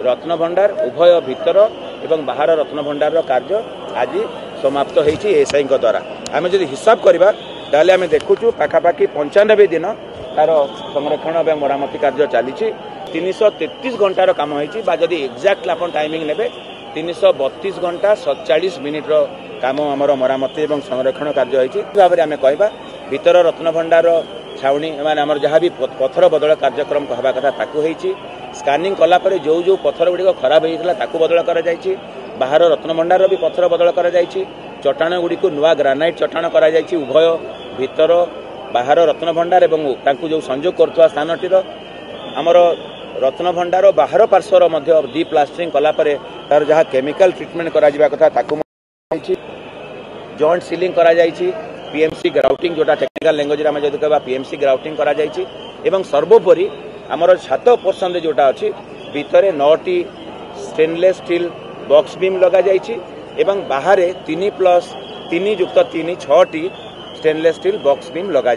रत्नभंडार उभय भितर एवं बाहर रत्नभंडार कार्य आज समाप्त होती एसआई द्वारा। आम जब हिसाब करवा ताले आम देखुचु पाखापाखि 95 दिन तार संरक्षण और मरामती कार्य चली 333 घंटार काम होती जदि एक्जाक्ट आप टाइमिंग ने 332 घंटा 47 मिनिट काम आमर मरामती और संरक्षण कार्य होती भाव में आम कहवा भीतर रत्नभंडार छाउनी माने आमर जहाँ भी पत्थर बदल कार्यक्रम कहवा कथा ताकू होती स्कानिंग कलापर जो जो पत्थर गुड़िक खराब होता ताकू बदल कर बाहर रत्नभंडार भी पत्थर बदल कर चट्टाण गुड़िक नुआ ग्रानाइट चट्टाण कर उभय भीतर बाहर रत्नभंडार एवं तांकु जो संयोग करथुआ स्थानटीर आमर रत्नभंडार बाहर पार्श्वर मध्य डी प्लास्टरिंग कलापर तार जहाँ केमिकल ट्रिटमेंट करा कथा ताकू जॉइंट सीलिंग करा पीएमसी ग्राउटिंग जोटा टेक्निकल लैंग्वेज आम जो कह पीएमसी ग्राउटिंग करा एवं सर्वोपरि आमर छात पोर्सन जोटा अच्छी भितर 9टी स्टेनलेस स्टील बॉक्स बीम लगा एवं बाहर 3+3 + 3 6टी स्टेनलेस स्टील बॉक्स बीम लगा